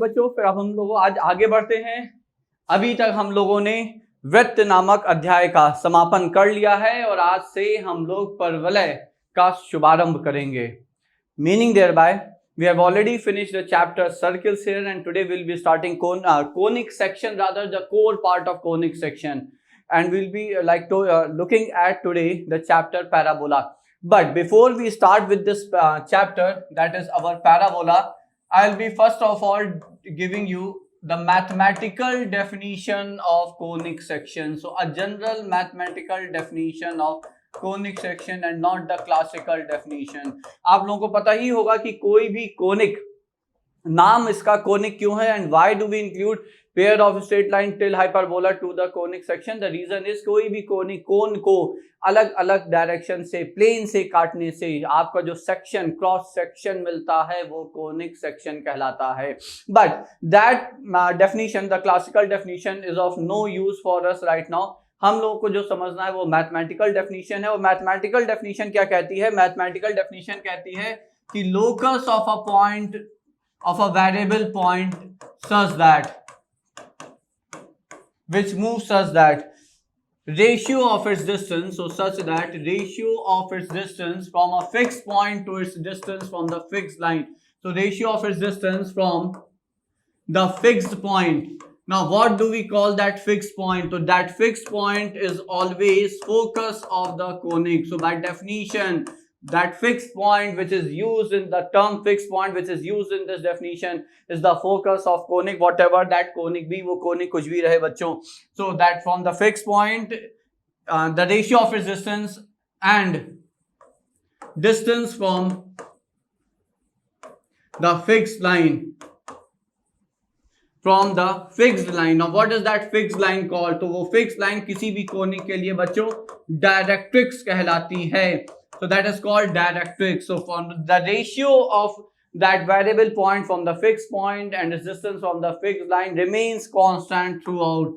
बच्चों, फिर अब हम लोग आज आगे बढ़ते हैं। अभी तक हम लोगों ने वृत्त नामक अध्याय का समापन कर लिया है और आज से हम लोग परवलय का शुभारंभ करेंगे। Meaning thereby we have already finished the chapter circles here, and today we'll be starting conic section, rather the core part of conic section, and we'll be looking at today the chapter parabola. But before we start with this chapter, that is our parabola, I'll be first of all giving you the mathematical definition of conic section. So a general mathematical definition of conic section and not the classical definition. आप लोगों को पता ही होगा कि कोई भी conic, नाम इसका कोनिक क्यों है, and why do we include pair of straight line till hyperbola to the conic section. The reason is कोई भी कोनिक कोन को अलग अलग डायरेक्शन से, प्लेन से काटने से आपका जो सेक्शन, क्रॉस सेक्शन मिलता है वो कोनिक सेक्शन कहलाता है। But that definition, the classical definition, is of no use for us right now. हम लोगों को जो समझना है वो मैथमेटिकल डेफिनेशन है। और मैथमेटिकल डेफिनेशन क्या कहती है? मैथमेटिकल डेफिनेशन कहती है कि locus of a point, of a variable point such that, which moves such that ratio of its distance, so such that ratio of its distance from a fixed point to its distance from the fixed line, so ratio of its distance from the fixed point. Now what do we call that fixed point? So that fixed point is always focus of the conic. So by definition, that fixed point which is used in the term fixed point which is used in this definition is the focus of conic, whatever that conic be, वो conic कुछ भी रहे बच्चों. So that from the fixed point, the ratio of its distance and distance from the fixed line, from the fixed line. Now what is that fixed line called? तो वो fixed line किसी भी conic के लिए बच्चों directrix कहलाती है. So that is called directrix. So from the ratio of that variable point from the fixed point and its distance from the fixed line remains constant throughout.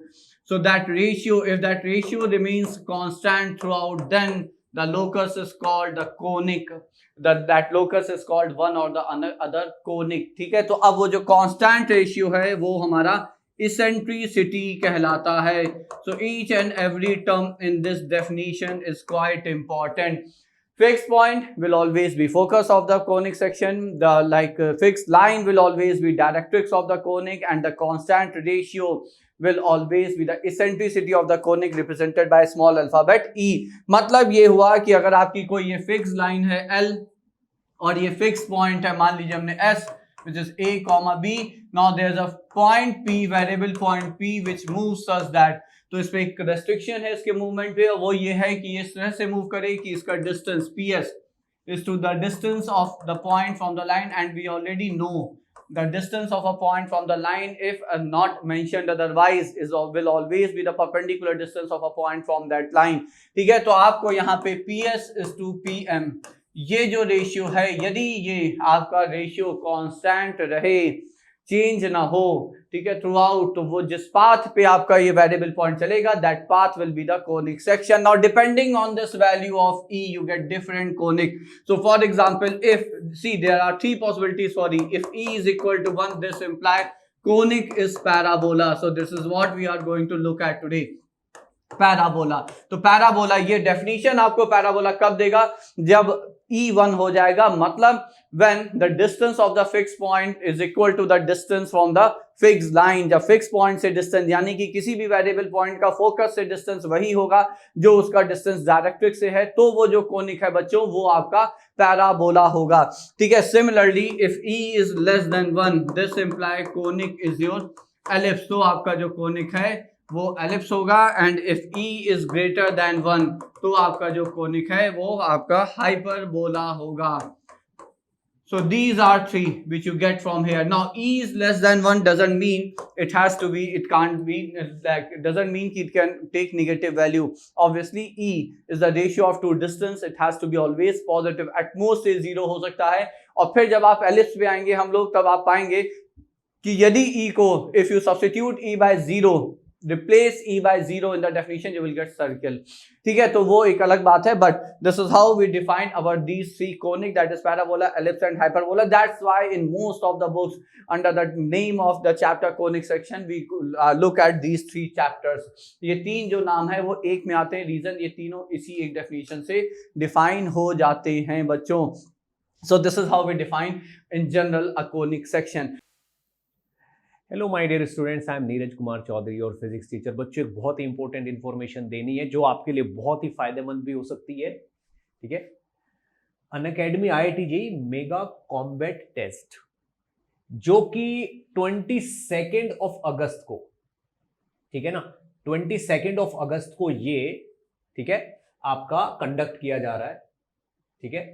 So that ratio, if that ratio remains constant throughout, then the locus is called the conic. That locus is called one or the other conic. ठीक है, तो अब वो जो constant ratio है वो हमारा eccentricity कहलाता है. So each and every term in this definition is quite important. Fixed point will always be focus of the conic section. The fixed line will always be directrix of the conic, and the constant ratio will always be the eccentricity of the conic represented by small alphabet E. मतलब ये हुआ कि अगर आपकी कोई ये fixed line है L और ये fixed point है, मान लीजिए हमने S, which is A, B. Now there is a point P, variable point P, which moves such that, तो इस पे एक रेस्ट्रिक्शन है इसके मूवमेंट पे, और वो ये है कि इस तरह से मूव करे कि इसका distance PS is to the distance of the point from the line, and we already know the distance of a point from the line, if not mentioned otherwise, will always be the perpendicular distance of a point from that line. ठीक है, तो आपको यहाँ पे PS is to PM, ये जो ratio है, यदि ये आपका रेशियो कांस्टेंट रहे, चेंज ना हो, ठीक है, थ्रू आउट, तो वो जिस पाथ पे आपका ये वेरिएबल पॉइंट चलेगा, that path will be the conic section. Now depending on this value of E, you get different conic. So for example, if see there are three possibilities for E. If E is equal to 1, this implies conic is parabola. So this is what we are going to look at today. Parabola. तो parabola, ये definition आपको parabola कब देगा? जब E1 हो जाएगा, मतलब when the distance of the fixed point is equal to the distance from the fixed line. जब fixed point से distance, यानी कि किसी भी वेरिएबल पॉइंट का फोकस से डिस्टेंस वही होगा जो उसका डिस्टेंस डायरेक्ट्रिक्स से है, तो वो जो कोनिक है बच्चों वो आपका पैराबोला होगा. ठीक है, similarly if E is less than 1, this imply conic is your ellipse. तो आपका जो कोनिक है वो एलिप्स होगा, and if E is greater than 1, तो आपका जो कोनिक है वो आपका हाइपरबोला होगा. So these are three which you get from here. Now E is less than 1 doesn't mean it has to be, it can't be, like it doesn't mean it can take negative value. Obviously E is the ratio of two distance, it has to be always positive. At most ये 0 हो सकता है. और फिर जब आप ellipse पे आएंगे हम लोग, तब आप पाएंगे कि यदि E को, if you substitute E by 0, replace e by 0 in the definition, you will get circle. ठीक है, तो वो एक अलग बात है, but this is how we define our these three conic, that is parabola, ellipse and hyperbola. That's why in most of the books under the name of the chapter conic section we look at these three chapters. ये तीन जो नाम है वो एक में आते हैं, रीजन ये तीनों इसी एक डेफिनेशन से डिफाइन हो जाते हैं बच्चों. So this is how we define in general a conic section. Hello my dear students, I am Neeraj Kumar Chaudhary और फिजिक्स टीचर. बच्चों, एक बहुत ही इंपॉर्टेंट इन्फॉर्मेशन देनी है जो आपके लिए बहुत ही फायदेमंद भी हो सकती है. ठीक है, Unacademy IIT JEE mega combat test जो कि 22 अगस्त को, ठीक है ना, 22 अगस्त को ये, ठीक है, आपका कंडक्ट किया जा रहा है. ठीक है,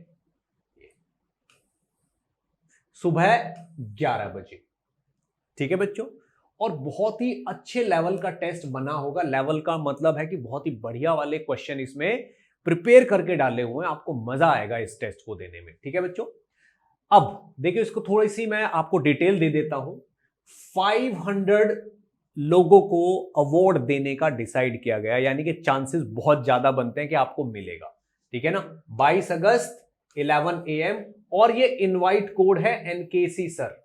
सुबह 11 बजे. ठीक है बच्चों, और बहुत ही अच्छे लेवल का टेस्ट बना होगा. लेवल का मतलब है कि बहुत ही बढ़िया वाले क्वेश्चन इसमें प्रिपेयर करके डाले हुए हैं. आपको मजा आएगा इस टेस्ट को देने में. ठीक है बच्चों, अब देखिए इसको थोड़ी सी मैं आपको डिटेल दे देता हूं. 500 लोगों को अवार्ड देने का डिसाइड किया गया, यानी कि चांसेस बहुत ज्यादा बनते हैं कि आपको मिलेगा. ठीक है ना, 22 अगस्त 11 AM, और ये इनवाइट कोड है NKC सर.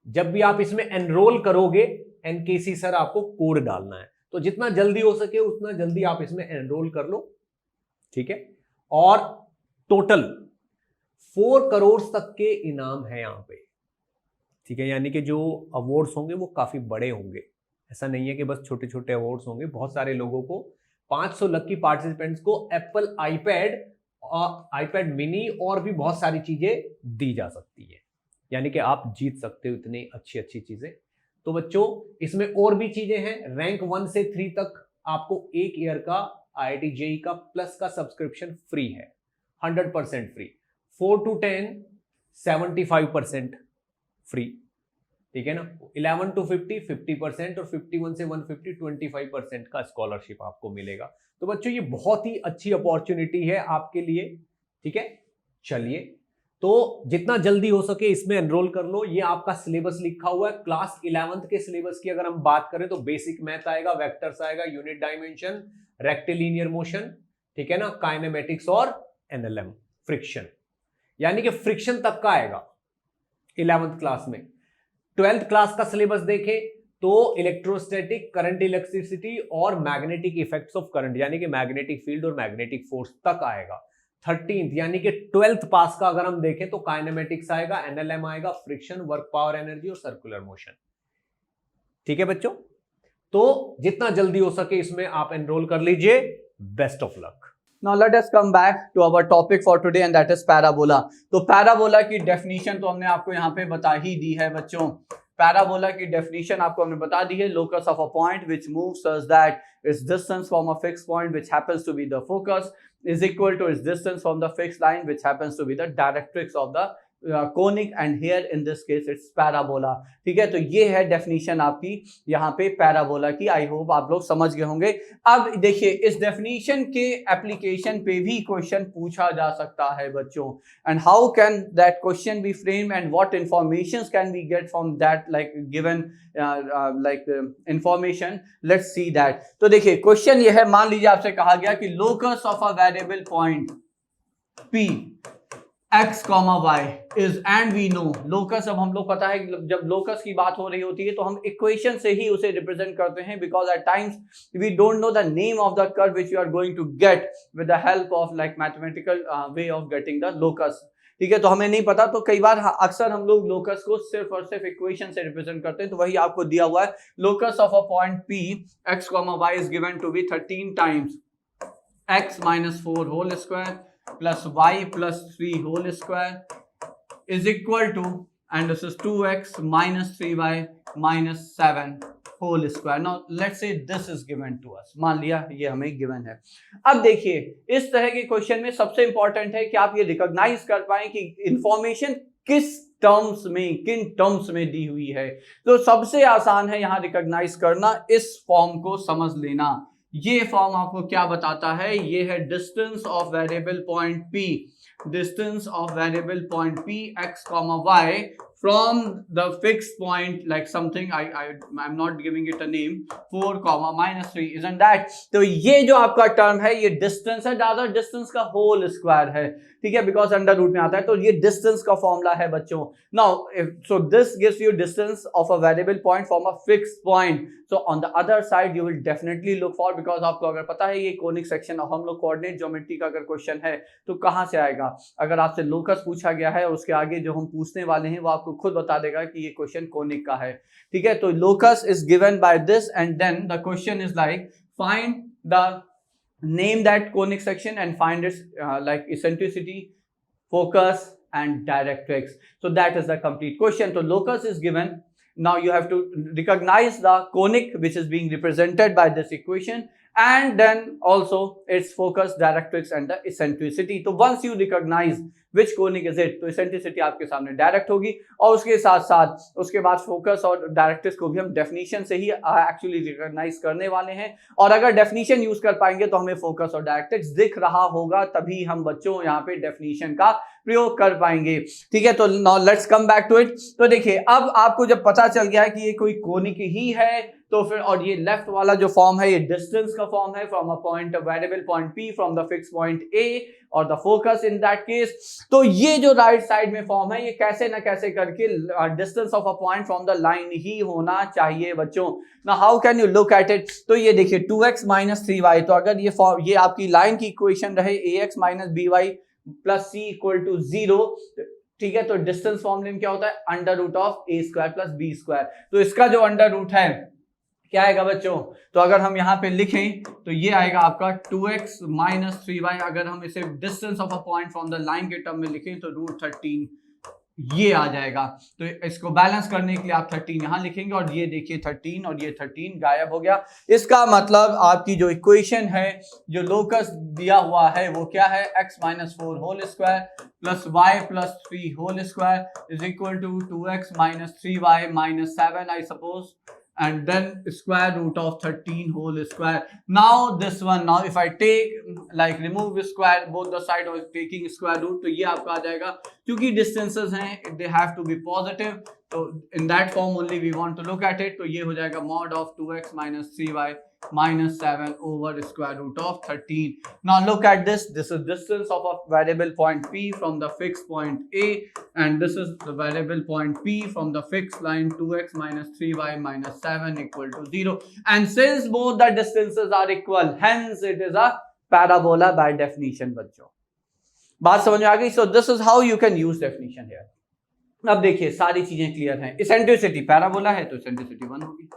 जब भी आप इसमें एनरोल करोगे, NKC सर आपको कोड डालना है. तो जितना जल्दी हो सके उतना जल्दी आप इसमें एनरोल कर लो. ठीक है, और टोटल 4 करोड़ तक के इनाम है यहां पे. ठीक है, यानी कि जो अवार्ड्स होंगे वो काफी बड़े होंगे. ऐसा नहीं है कि बस छोटे छोटे अवार्ड्स होंगे. बहुत सारे लोगों को, 500 लकी पार्टिसिपेंट्स को एप्पल आईपैड मिनी और भी बहुत सारी चीजें दी जा सकती है. यानी कि आप जीत सकते हो इतनी अच्छी अच्छी चीजें. तो बच्चों, इसमें और भी चीजें हैं. रैंक 1 से 3 तक आपको 1 ईयर का IIT JEE का प्लस का सब्सक्रिप्शन फ्री है, 100% फ्री. 4 to 10 75% free. ठीक है ना, 11 to 50 50%, और 51 से 150 25% का स्कॉलरशिप आपको मिलेगा. तो बच्चों, ये बहुत ही अच्छी अपॉर्चुनिटी है आपके लिए. ठीक है, चलिए, तो जितना जल्दी हो सके इसमें एनरोल कर लो. ये आपका सिलेबस लिखा हुआ है. क्लास 11th के सिलेबस की अगर हम बात करें तो बेसिक मैथ आएगा, वेक्टर्स आएगा, यूनिट डायमेंशन, रेक्टिलिनियर मोशन, ठीक है ना, काइनेमेटिक्स और NLM, फ्रिक्शन, यानी कि फ्रिक्शन तक का आएगा 11th क्लास में. 12th क्लास का सिलेबस देखें तो इलेक्ट्रोस्टैटिक, करंट, इलेक्ट्रिसिटी और मैग्नेटिक इफेक्ट्स ऑफ करंट, यानी कि मैग्नेटिक फील्ड और मैग्नेटिक फोर्स तक आएगा. 13th यानी कि 12th पास का अगर हम देखें तो काइनेमेटिक्स आएगा, NLM आएगा, फ्रिक्शन, वर्क पावर एनर्जी और सर्कुलर मोशन. ठीक है बच्चों, तो जितना जल्दी हो सके इसमें आप एनरोल कर लीजिए. Best of luck. Now let us come back to our topic for today and that is parabola. तो parabola की definition तो हमने आपको यहाँ पे बता ही दी है बच्चों. पैराबोला की डेफिनेशन आपको हमने बता दी है. Locus of a point which moves such that its distance from a fixed point which happens to be the focus is equal to its distance from the fixed line which happens to be the directrix of the conic, and here in this case it's parabola. ठीक है, तो ये है definition आपकी यहाँ पे parabola की. I hope आप लोग समझ गए होंगे. अब देखिए, इस डेफिनेशन के एप्लीकेशन पे भी क्वेश्चन पूछा जा सकता है बच्चों. And how can that question be frame and what informations can we get from that like given information. Let's see that. तो देखिए, क्वेश्चन ये है, मान लीजिए आपसे कहा गया कि locus of a variable point P x, y is, and we know locus. अब हम लोग पता है जब लोकस की बात हो रही होती है तो हम इक्वेशन से ही उसे रिप्रेजेंट करते हैं, because at times we don't know the name of the curve which you are going to get with the help of like mathematical way of getting the locus. ठीक है, तो हमें नहीं पता, तो कई बार अक्सर हम लोग लोकस को सिर्फ और सिर्फ इक्वेशन से रिप्रेजेंट करते हैं. तो वही आपको दिया हुआ है. Locus of a point P x, y is given to be 13 times x minus 4 whole square plus y plus 3 whole square is equal to, and this is 2x minus 3y minus 7 whole square. Now let's say this is given to us. मान लिया ये हमें given है. अब देखिए, इस तरह के क्वेश्चन में सबसे इंपॉर्टेंट है कि आप ये रिकॉग्नाइज कर पाए कि इंफॉर्मेशन किस टर्म्स में, किन टर्म्स में दी हुई है. तो सबसे आसान है यहां रिकॉग्नाइज करना, इस फॉर्म को समझ लेना. ये फॉर्म आपको क्या बताता है? ये है distance of variable point P, distance of variable point P x, y from the fixed point like something I'm not giving it a name 4 comma minus 3 isn't that. तो ये जो आपका टर्म है ये डिस्टेंस है, ज्यादा डिस्टेंस का whole square है, ठीक है, बिकॉज अंडर रूट में आता है, तो ये डिस्टेंस का फॉर्मूला है बच्चों. Now so this gives you distance of a variable point from a fixed point. So on the other side you will definitely look for, because आपको अगर पता है ये कोनिक सेक्शन ऑफ हम लोग कोऑर्डिनेट ज्योमेट्री का अगर क्वेश्चन है तो कहां से आएगा. अगर आपसे लोकस पूछा गया है और उसके आगे जो हम पूछने वाले हैं वो आपको खुद बता देगा कि ये क्वेश्चन कोनिक का है, ठीक है. तो locus is given by this and then the question is like find the name that conic section and find its like eccentricity, focus and directrix. So that is the complete question. So locus is given. Now you have to recognize the conic which is being represented by this equation, and then also its focus, directrix and the eccentricity. So once you recognize which conic is it, तो eccentricity आपके सामने direct होगी, और उसके साथ साथ उसके बाद फोकस और डायरेक्ट्रिक्स को भी हम डेफिनेशन से ही एक्चुअली रिकॉग्नाइज करने वाले हैं. और अगर डेफिनेशन यूज कर पाएंगे तो हमें फोकस और डायरेक्ट्रिक्स दिख रहा होगा, तभी हम बच्चों यहाँ पे डेफिनेशन का प्रयोग कर पाएंगे, ठीक है. तो now let's come back to it. तो देखिए अब आपको जब पता चल गया है कि ये कोई कोनिक ही है, तो फिर और ये लेफ्ट वाला जो फॉर्म है ये डिस्टेंस का फॉर्म है from a point variable point P from the fix point A और the focus in that case. तो ये जो राइट साइड में फॉर्म है ये कैसे ना कैसे करके distance of a point from the line ही होना चाहिए बच्चों. ना how can you look at it. तो ये देखिए 2x माइनस 3y, तो अगर ये आपकी लाइन की इक्वेशन रहे ax minus by plus c equal to 0, ठीक है, तो डिस्टेंस फॉर्मूले में क्या होता है under root of a square plus b square. तो इसका जो अंडर रूट है क्या आएगा बच्चों, तो अगर हम यहाँ पे लिखें तो ये आएगा आपका 2x माइनस 3y. अगर हम इसे distance of a point from the line के टर्म में लिखें तो रूट 13 ये आ जाएगा. तो इसको बैलेंस करने के लिए आप 13 यहाँ लिखेंगे और ये देखिए 13 और ये 13 गायब हो गया. इसका मतलब आपकी जो इक्वेशन है, जो लोकस दिया हुआ है वो क्या है, x minus 4 whole square plus y plus 3 whole square is equal to 2x minus 3y minus 7 I suppose, and then square root of 13 whole square. Now this one, now if I take like remove square both the side of taking square root, तो ये आपका आ जाएगा, क्योंकि distances हैं they have to be positive, तो in that form only we want to look at it. तो ये हो जाएगा mod of 2x minus 3y minus 7 over square root of 13. Now look at this. This is distance of a variable point P from the fixed point A, and this is the variable point P from the fixed line 2x minus 3y minus 7 equal to 0. And since both the distances are equal, hence it is a parabola by definition. बच्चों बात समझ में आ गई. So this is how you can use definition here. अब देखिए सारी चीजें clear हैं. इसेंट्रिसिटी पैराबोला है तो इसेंट्रिसिटी 1 होगी.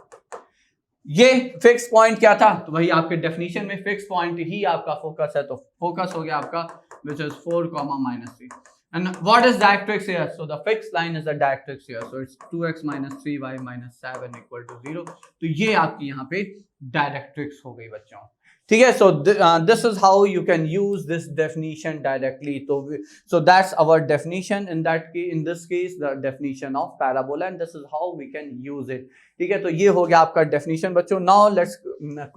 ये फिक्स पॉइंट क्या था, तो वही आपके डेफिनेशन में फिक्स पॉइंट ही आपका फोकस है, तो फोकस हो गया आपका which is 4 minus 3. And what is directrix here? So the fixed line is the directrix here. So it's 2x minus 3y minus 7 equal to 0. तो ये आपकी यहाँ पे directrix हो गई बच्चों, ठीक है. So this is how you can use this definition directly. So that's our definition in that case, in this case the definition of parabola, and this is how we can use it, ठीक है. तो ये हो गया आपका definition बच्चों. Now let's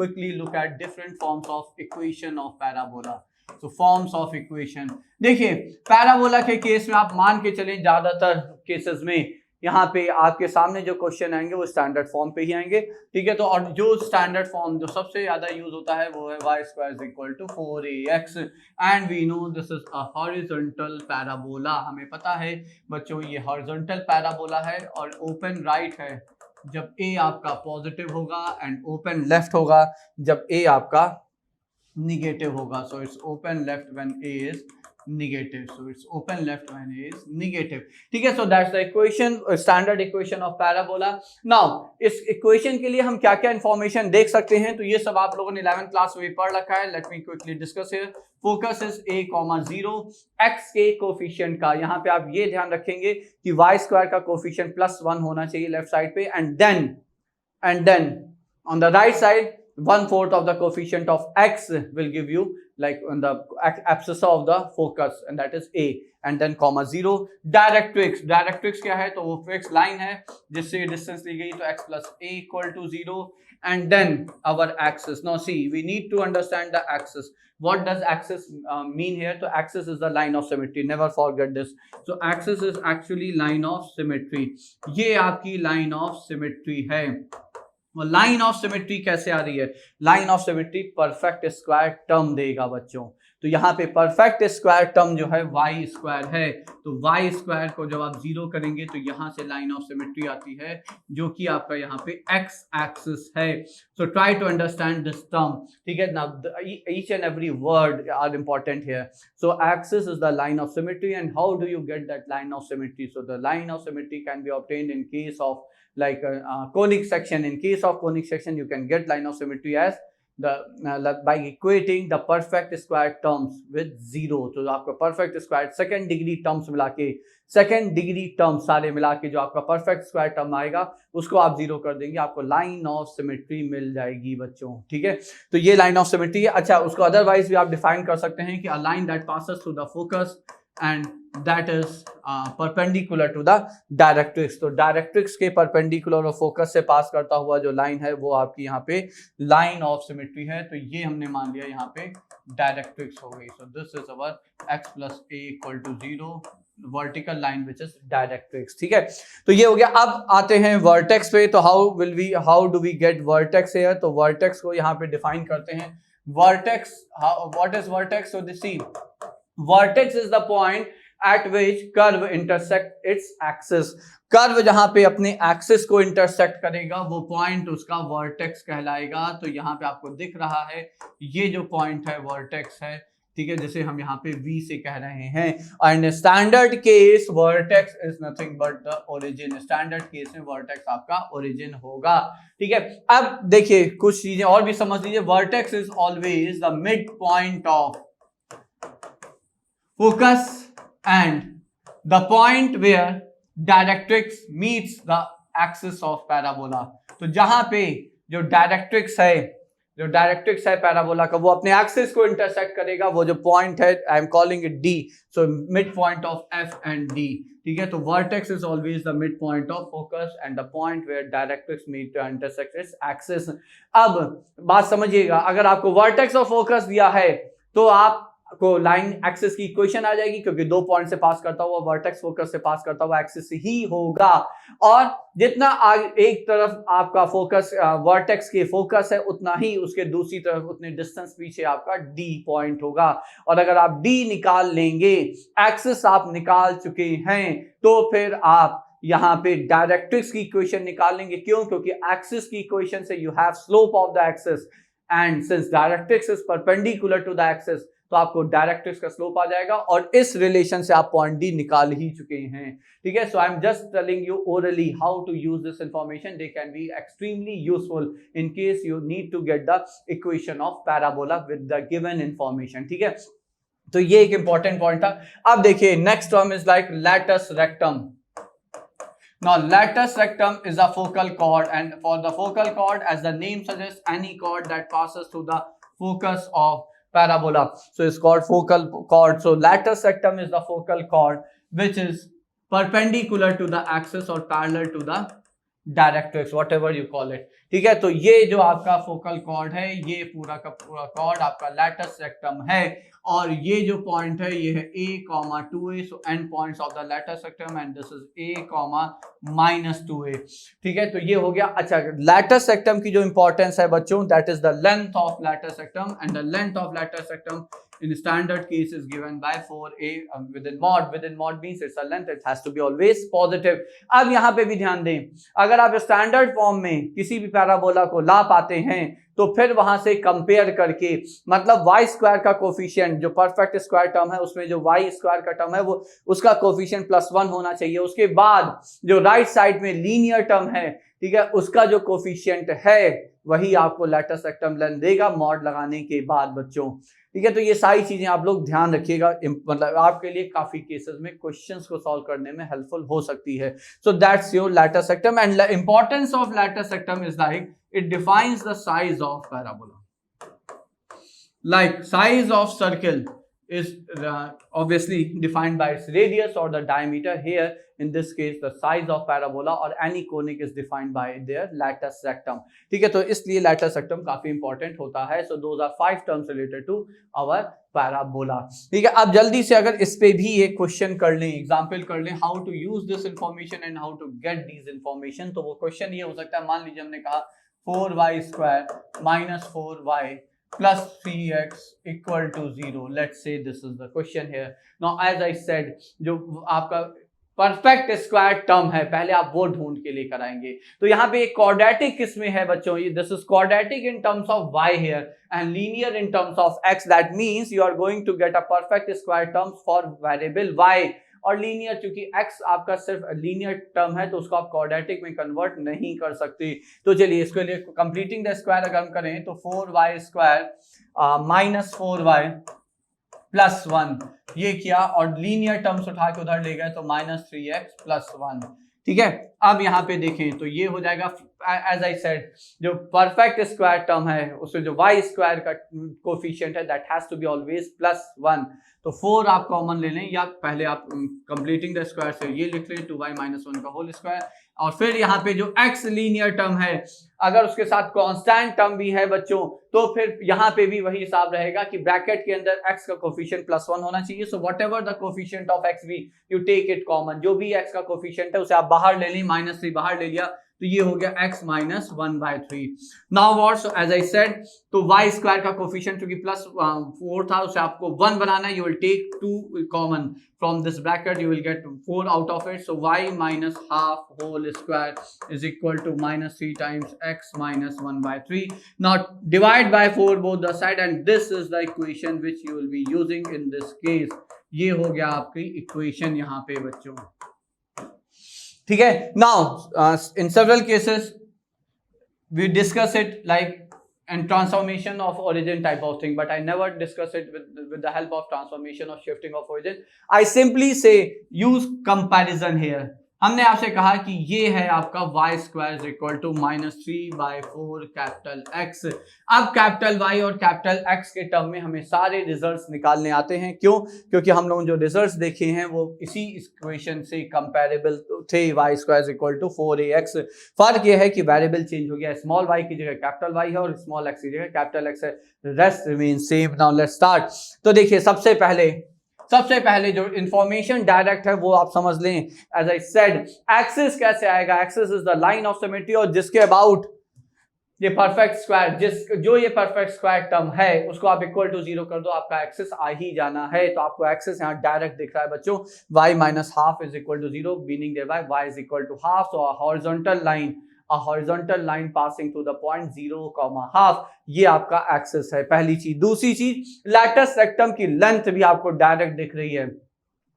quickly look at different forms of equation of parabola. So forms of equation, देखिए parabola के केस में आप मान के चलें ज्यादातर केसेस में यहाँ पे आपके सामने जो क्वेश्चन आएंगे वो स्टैंडर्ड फॉर्म पे ही आएंगे, ठीक है. तो और जो स्टैंडर्ड फॉर्म जो सबसे ज्यादा यूज होता है वो है y square is equal to 4ax, and we know this is a horizontal parabola. हमें पता है बच्चों ये हॉरिजॉन्टल पैराबोला है और ओपन राइट है जब a आपका पॉजिटिव होगा एंड ओपन लेफ्ट होगा जब a आपका निगेटिव होगा. So it's open left when a is negative, so it's open left when a is negative, ठीक है. So that's the equation, standard equation of parabola. Now इस equation के लिए हम क्या क्या information देख सकते हैं, तो ये सब आप लोगों ने 11th क्लास में पढ़ रखा है. Let me quickly discuss here. Focus is a, 0, x के कोफिशिएंट का यहाँ पे आप ये ध्यान रखेंगे कि y स्क्वायर का कोफिशिएंट +1 होना चाहिए लेफ्ट साइड पे, and then on the right side 1/4 of the coefficient of x will give you like on the abscissa of the focus, and that is a, and then 0. Directrix क्या है, तो वो fix line है जिससे distance ली गई, तो x plus a equal to 0, and then our axis. Now see, we need to understand the axis. What does axis mean here? So axis is the line of symmetry, never forget this. So axis is actually line of symmetry. ये आपकी line of symmetry है. Line of symmetry कैसे आ रही है? Line of symmetry perfect square term देगा बच्चों. तो यहाँ पे परफेक्ट स्क्वायर टर्म जो है वाई स्क्वायर है, तो वाई स्क्वायर को जब आप जीरो करेंगे तो यहाँ से लाइन ऑफ सिमेट्री आती है, जो कि आपका यहाँ पे एक्स एक्सिस है. So try to understand this term. ठीक है ना, each and every word are important here. So axis is the line of symmetry, and how do you get that line of symmetry? So the line of symmetry can be obtained in case of like conic section. In case of conic section, you can get line of symmetry as the by equating the perfect square terms with zero. तो आपका perfect square second degree terms मिला के, second degree terms सारे मिला के जो आपका perfect square term आएगा उसको आप जीरो कर देंगे, आपको line of symmetry मिल जाएगी बच्चों. ठीक है, तो ये line of symmetry है. अच्छा, उसको अदरवाइज भी आप डिफाइन कर सकते हैं कि a line that passes through the focus and that is perpendicular to the directrix. तो डायरेक्ट्रिक्स के परपेंडिकुलर और फोकस से पास करता हुआ जो लाइन है वो आपकी यहाँ पे लाइन ऑफ सिमेट्री है. तो ये हमने मान लिया यहाँ पे डायरेक्ट्रिक्स हो गई. So this is our x plus a equal to 0 vertical line which is directrix. ठीक है, तो ये हो गया. अब आते हैं वर्टेक्स पे. तो how do we get vertex here? तो वर्टेक्स को यहाँ पे डिफाइन करते हैं. Vertex, what is vertex? So this see, vertex is the point at which curve intersect its axis. Curve जहां पे अपने एक्सिस को इंटरसेक्ट करेगा वो पॉइंट उसका वर्टेक्स कहलाएगा. तो यहाँ पे आपको दिख रहा है ये जो पॉइंट है वर्टेक्स है. ठीक है, जिसे हम यहाँ पे V से कह रहे हैं. And standard case vertex is nothing but the origin. Standard case में वर्टेक्स आपका ओरिजिन होगा. ठीक है, अब देखिए कुछ चीजें और भी समझ लीजिए. Vertex is always the mid point of focus and the point where directrix meets the axis of parabola. तो जहां पे जो डायरेक्ट्रिक्स है पैराबोला का वो अपने एक्सिस को इंटरसेक्ट करेगा, वो जो पॉइंट है I am calling it D. So mid point of F and D. ठीक है, तो vertex is always the mid point of focus and the point where directrix meet intersect its axis. अब बात समझिएगा, अगर आपको वर्टेक्स और फोकस दिया है तो आप को लाइन एक्सिस की इक्वेशन आ जाएगी, क्योंकि दो पॉइंट से पास करता हुआ वर्टेक्स फोकस से पास करता हुआ एक्सिस ही होगा. और जितना एक तरफ आपका फोकस वर्टेक्स के फोकस है उतना ही उसके दूसरी तरफ उतने डिस्टेंस पीछे आपका डी पॉइंट होगा. और अगर आप डी निकाल लेंगे, एक्सिस आप निकाल चुके हैं, तो फिर आप यहाँ पे डायरेक्ट्रिक्स की इक्वेशन निकाल लेंगे. क्यों? क्योंकि एक्सिस की इक्वेशन से you have slope of the axis, and since directrix is perpendicular to the axis तो आपको डायरेक्ट्रिक्स का स्लोप आ जाएगा. और इस रिलेशन से आप पॉइंट डी निकाल ही चुके हैं. ठीक है, so I am just telling you orally how to use this information. They can be extremely useful in case you need to get the equation of parabola with the given information. ठीक है, तो ये एक important point था. अब देखिए next term is like latus rectum. Now latus rectum is a focal chord, and for the focal chord, as the name suggests, any chord that passes through the focus of parabola, so it's called focal chord. So latus rectum is the focal chord which is perpendicular to the axis or parallel to the directrix, whatever you call it. ठीक है, तो ये जो आपका focal cord है, ये पूरा का पूरा कॉर्ड आपका लैटस रेक्टम है. और ये जो पॉइंट है ये है a, 2a. So and points of the latus rectum and this is a, -2a. ठीक है, तो ये हो गया. अच्छा, लैटस रेक्टम की जो इंपॉर्टेंस है बच्चों, that is the length of latus rectum, and the length of latus rectum in standard case is given by 4a within mod means it's a length, it has to be always positive. अब यहाँ पे भी ध्यान दें, अगर आप standard form में किसी भी पैराबोला को ला पाते हैं तो फिर वहां से कंपेयर करके, मतलब वाई स्क्वायर का कोफिशिएंट जो परफेक्ट स्क्वायर टर्म है उसमें जो वाई स्क्वायर का टर्म है वो उसका कोफिशिएंट +1 होना चाहिए. उसके बाद जो राइट साइड में लीनियर टर्म है, ठीक है, उसका जो कोफिशिएंट है वही आपको लैटस रेक्टम लेंथ देगा मॉड लगाने के बाद बच्चों. ठीक है, तो ये सारी चीजें आप लोग ध्यान रखिएगा, मतलब आपके लिए काफी केसेस में क्वेश्चंस को सॉल्व करने में हेल्पफुल हो सकती है. So that's your latus rectum, and importance of latus rectum is like it defines the size of parabola. Like size of circle is obviously defined by its radius or the diameter. Here in this case the size of parabola or any conic is defined by their latus rectum. ठीक है, तो इसलिए latus rectum काफी important होता है. So those are 5 terms related to our parabola. ठीक है, अब जल्दी से अगर इस पे भी एक क्वेश्चन कर लें, एग्जाम्पल कर लें, how to use this information and how to get this information. तो वो क्वेश्चन ये हो सकता है, मान लीजिए हमने कहा 4y square minus 4y plus 3x equal to 0. Let's say this is the question here. Now as I said, जो आपका परफेक्ट स्क्वायर टर्म है पहले आप वो ढूंढ के लेकर आएंगे. तो यहाँ पे एक क्वाड्रेटिक किसमें है बच्चों, ये this is quadratic in terms of y here and linear in terms of x. That means you are going to get a perfect square terms for variable y. और लीनियर, चूंकि x आपका सिर्फ linear term है तो उसको आप quadratic में convert नहीं कर सकते. तो चलिए इसके लिए कंप्लीटिंग द स्क्वायर अगर हम करें तो 4y square minus 4y plus 1 ये किया और लीनियर टर्म्स उठा के उधर ले गए तो माइनस 3x प्लस 1. ठीक है, अब यहाँ पे देखें तो ये हो जाएगा एज आई सेड जो परफेक्ट स्क्वायर टर्म है उसमें जो y स्क्वायर का कोफिशिएंट है that has to be always plus 1. तो 4 आप कॉमन ले लें या पहले आप कंप्लीटिंग द स्क्वायर से ये लिख लें 2y माइनस 1 का होल स्क्वायर. और फिर यहाँ पे जो x लीनियर टर्म है अगर उसके साथ कांस्टेंट टर्म भी है बच्चों तो फिर यहाँ पे भी वही हिसाब रहेगा कि ब्रैकेट के अंदर x का कोफिशिएंट प्लस 1 होना चाहिए. So what ever the coefficient of x भी यू टेक इट कॉमन, जो भी x का कोफिशिएंट है उसे आप बाहर ले लें, माइनस 3 बाहर ले लिया तो ये हो गया x minus 1/3. Now what, so as I said तो y स्क्वायर का कोफिशिएंट क्योंकि प्लस 4 था उसे आपको 1 बनाना है. You will take 2 common from this bracket, you will get 4 out of it. So y minus half whole square is equal to minus 3 times x minus 1/3. Now divide by 4 both the side and this is the equation which you will be using in this case. ये हो गया आपकी equation यहाँ पे बच्चों. ठीक है, now in several cases we discuss it like and transformation of origin type of thing, but I never discuss it with the help of transformation or shifting of origin. I simply say use comparison here. हमने आपसे कहा कि ये है आपका y square is equal to -3/4 capital x. अब capital Y और capital X के टर्म में हमें सारे रिजल्ट्स निकालने आते हैं. क्यों? क्योंकि हम लोग जो रिजल्ट्स देखे हैं वो इसी इक्वेशन से कंपैरेबल थे. y square is equal to 4ax. फर्क ये है कि वेरिएबल चेंज हो गया, स्मॉल y की जगह कैपिटल Y है और स्मॉल x की जगह कैपिटल X है. Rest remain same. Now let's start. तो देखिए सबसे पहले जो इंफॉर्मेशन डायरेक्ट है वो आप समझ लें. एज आई सेड एक्सिस कैसे आएगा, axis is the line of symmetry और जिसके अबाउट ये परफेक्ट स्क्वायर जो ये परफेक्ट स्क्वायर टर्म है उसको आप इक्वल टू 0 कर दो, आपका एक्सिस आ ही जाना है. तो आपको एक्सिस यहाँ डायरेक्ट दिख रहा है बच्चों, y minus half is equal to 0 meaning thereby y is equal to half. So a horizontal line passing through the point 0, half, ये आपका एक्सिस है. पहली चीज. दूसरी चीज लैटस रेक्टम की लेंथ भी आपको डायरेक्ट दिख रही है.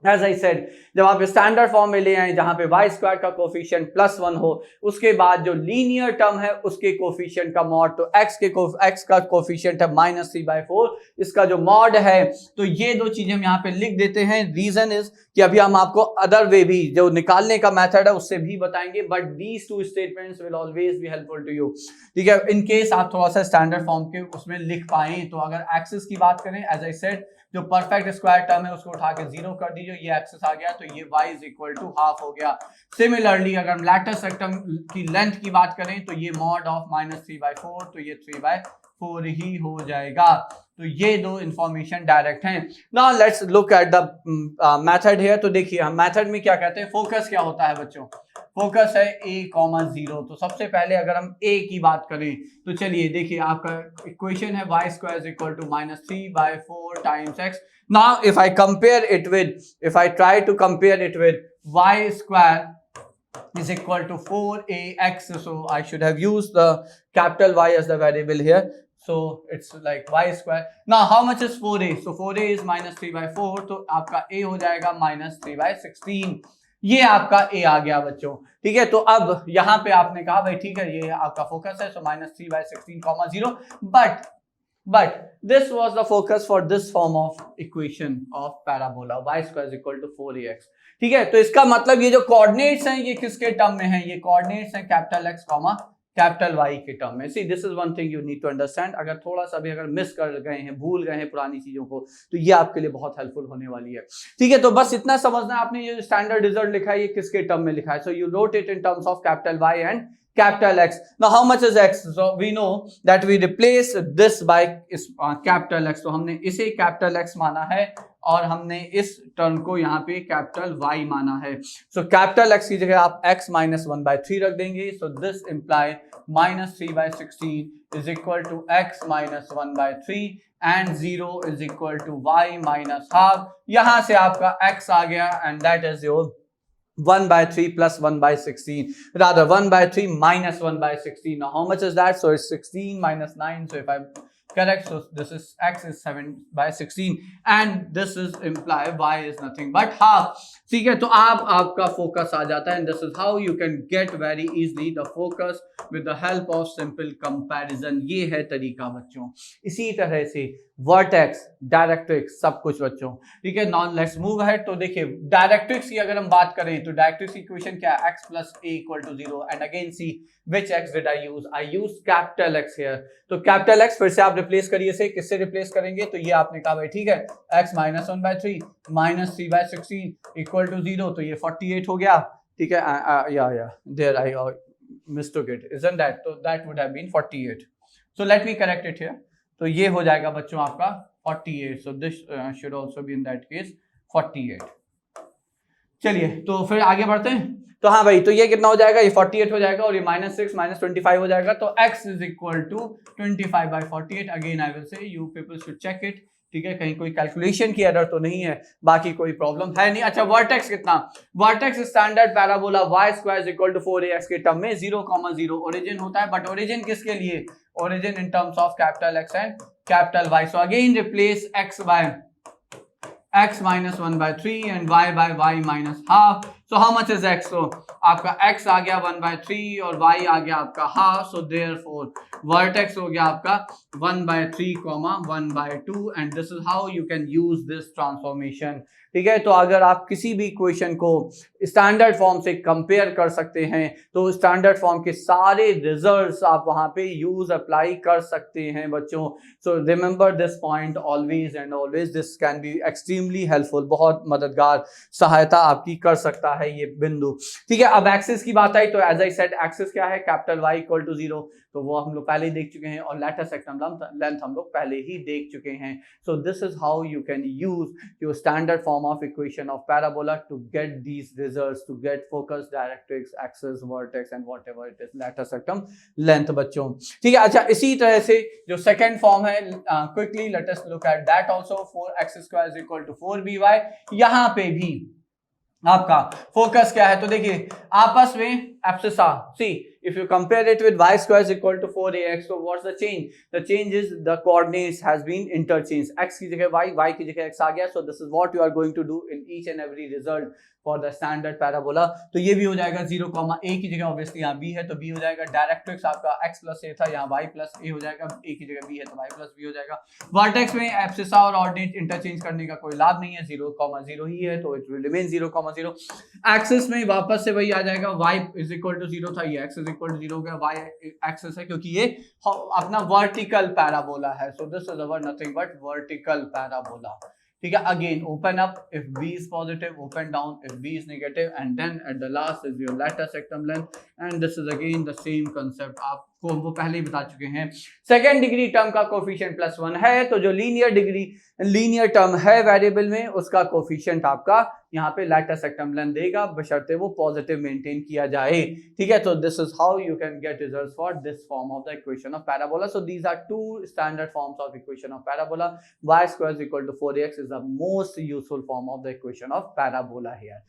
As I said, जब आप स्टैंडर्ड फॉर्म में ले आए जहां पे y स्क्वायर का कोफिशिएंट प्लस 1 हो उसके बाद जो लीनियर टर्म है उसके कोफिशिएंट का मॉड, तो x का कोफिशिएंट है -3/4, इसका जो मॉड है. तो ये दो चीजें हम यहाँ पे लिख देते हैं. रीजन इज कि अभी हम आपको अदर वे भी जो निकालने का मेथड है उससे भी बताएंगे, but these two statements will always be helpful to you. ठीक है, इन केस आप थोड़ा सा स्टैंडर्ड फॉर्म के उसमें लिख पाए. तो अगर एक्सिस की बात करें, एज आई सेड जो परफेक्ट स्क्वायर टर्म है उसको उठा के 0 कर दीजिए, ये एक्सिस आ गया तो ये y is equal to half हो गया. सिमिलरली अगर हम लैटस रेक्टम की लेंथ की बात करें तो ये मॉड ऑफ -3/4 तो ये 3/4 ही हो जाएगा. तो ये दो इंफॉर्मेशन डायरेक्ट हैं. Now let's look at the method here. तो देखिए हम मेथड में क्या कहते हैं, फोकस क्या होता है बच्चों, फोकस है a,0. तो सबसे पहले अगर हम a की बात करें तो चलिए देखिए आपका इक्वेशन है y square is equal to -3/4 times x. Now if I try to compare it with y square is equal to 4ax, so I should have used the capital Y as the variable here, so it's like y square. Now how much is 4a? So 4a is -3/4, तो आपका a हो जाएगा -3/16. ये आपका a आ गया बच्चों. ठीक है, तो अब यहाँ पे आपने कहा भाई ठीक है ये आपका फोकस है, so -3/16, 0, but this was the focus for this form of equation of parabola, y square is equal to 4ax. ठीक है, तो इसका मतलब ये जो कोऑर्डिनेट्स हैं ये किसके टर्म में हैं, ये कोऑर्डिनेट्स हैं कैपिटल X, कैपिटल वाई के टर्म में। See this is one thing you need to understand. अगर थोड़ा सा भी अगर मिस कर गए हैं, भूल गए हैं पुरानी चीजों को, तो ये आपके लिए बहुत हेल्पफुल होने वाली है। ठीक है, तो बस इतना समझना है, आपने ये स्टैंडर्ड रिजल्ट लिखा है ये किसके टर्म में लिखा है। So you wrote it in terms of capital Y and capital X. Now how much is X? So we know that we replace this by capital X. तो हमने इसे capital X माना है और हमने इस टर्म को यहाँ पे कैपिटल Y माना है। So capital X की जगह आप X minus 1/3 रख देंगे। So this imply -3/16 is equal to X minus 1/3 and 0 is equal to Y minus half. यहाँ से आपका X आ गया and that is your 1/3 plus 1/16, rather 1/3 minus 1/16. Now how much is that? So it's 16 minus 9. So if I'm correct, so this is X is 7/16 and this is imply Y is nothing but half. ठीक है, तो आपका focus आ जाता है, and this is how you can get very easily the focus with the help of simple comparison. ये है तरीका बच्चों। इसी तरह से वर्टेक्स, डायरेक्ट्रिक्स, सब कुछ बच्चों। ठीक है, नॉन लेट्स मूव अहेड। तो देखिए डायरेक्ट्रिक्स की अगर हम बात करें तो डायरेक्ट्रिक्स की इक्वेशन क्या है? x plus a equal to 0 and again see which x did I use? I used capital X here. तो कैपिटल X फिर से आप रिप्लेस करिए, से किससे रिप्लेस करेंगे? तो ये आपने कहा भाई ठीक है, x minus 1/3 minus 3/16 equal to 0, तो ये 48 हो गया। ठीक है, yeah there I mistook it, isn't that? तो that would have been 48. So let me correct it here. तो ये हो जाएगा बच्चों आपका 48. So this should also be in that case 48. चलिए तो फिर आगे बढ़ते हैं। तो हाँ भाई, तो ये कितना हो जाएगा? ये 48 हो जाएगा और ये -6 -25 हो जाएगा। तो x is equal to 25/48. Again I will say you people should check it. ठीक है, कहीं कोई कैलकुलेशन की एरर तो नहीं है, बाकी कोई प्रॉब्लम है नहीं। अच्छा, वर्टेक्स कितना? Vertex standard parabola y² is equal to 4ax के टर्म में 0,0 ओरिजिन होता है, बट ओरिजिन किसके लिए? Origin in terms of capital X and capital Y. So again replace x by x minus 1/3 and y by y minus half. So how much is x? So आपका x आ गया 1/3 और y आ गया आपका half. So therefore vertex हो गया आपका 1/3, 1/2 and this is how you can use this transformation. ठीक है, तो अगर आप किसी भी इक्वेशन को स्टैंडर्ड फॉर्म से कंपेयर कर सकते हैं तो स्टैंडर्ड फॉर्म के सारे रिजल्ट्स आप वहां पे यूज अप्लाई कर सकते हैं बच्चों। So remember this point always and always, this can be extremely helpful, बहुत मददगार सहायता आपकी कर सकता है ये बिंदु। ठीक है, अब एक्सिस की बात आई तो एज आई सेड एक्सिस क्या है? कैपिटल Y इक्वल टू 0, तो वो हम लोग पहले ही देख चुके हैं और लैटिस सेक्टम लेंथ हम लोग पहले ही देख चुके हैं। सो this is how you can use your standard form of equation of parabola to get these results, to get focus, directrix, axis, vertex and whatever it is, lattice sectum length बच्चों। ठीक है, अच्छा इसी तरह से जो सेकंड फॉर्म है, quickly let us look at that also। 4x² is equal to 4by। यहाँ पे भी आपका फोकस क्या है? तो देखिए आपस में abscissa, see if you compare it with y² is equal to 4ax, so what's the change? The change is the coordinates has been interchanged. x की जगह y की जगह x आ गया। So this is what you are going to do in each and every result for the standard parabola। तो ये भी हो जाएगा 0,a की जगह ऑब्वियसली यहाँ b है तो b हो जाएगा। डायरेक्ट्रिक्स आपका x plus a था, यहाँ y plus a हो जाएगा, a की जगह b है तो y plus b हो जाएगा। वर्टेक्स में एब्सिसा और ऑर्डिनेट इंटरचेंज करने का कोई लाभ नहीं है, 0,0 ही है तो इट विल रिमेन 0,0। एक्सिस में वापस से वही आ जाएगा, y is equal to 0 था, ये x is equal to 0 हो गया, y एक्सिस है क्योंकि ये अपना वर्टिकल पैराबोला है। सो this is our nothing but vertical parabola. ठीक है, again open up if b is positive, open down if b is negative, and then at the last is your lattice sectum length and this is again the same concept, आपको वो पहले ही बता चुके हैं। Second degree term का coefficient +1 है, तो जो लीनियर टर्म है वेरिएबल में उसका कोफिशिएंट आपका यहाँ पे lattice sectum length देगा, बशर्ते वो पॉजिटिव मेंटेन किया जाए। ठीक है, तो this is how you can get results for this form of the equation of parabola. So these are two standard forms of equation of parabola. y² is equal to 4ax is the most useful form of the equation of parabola here।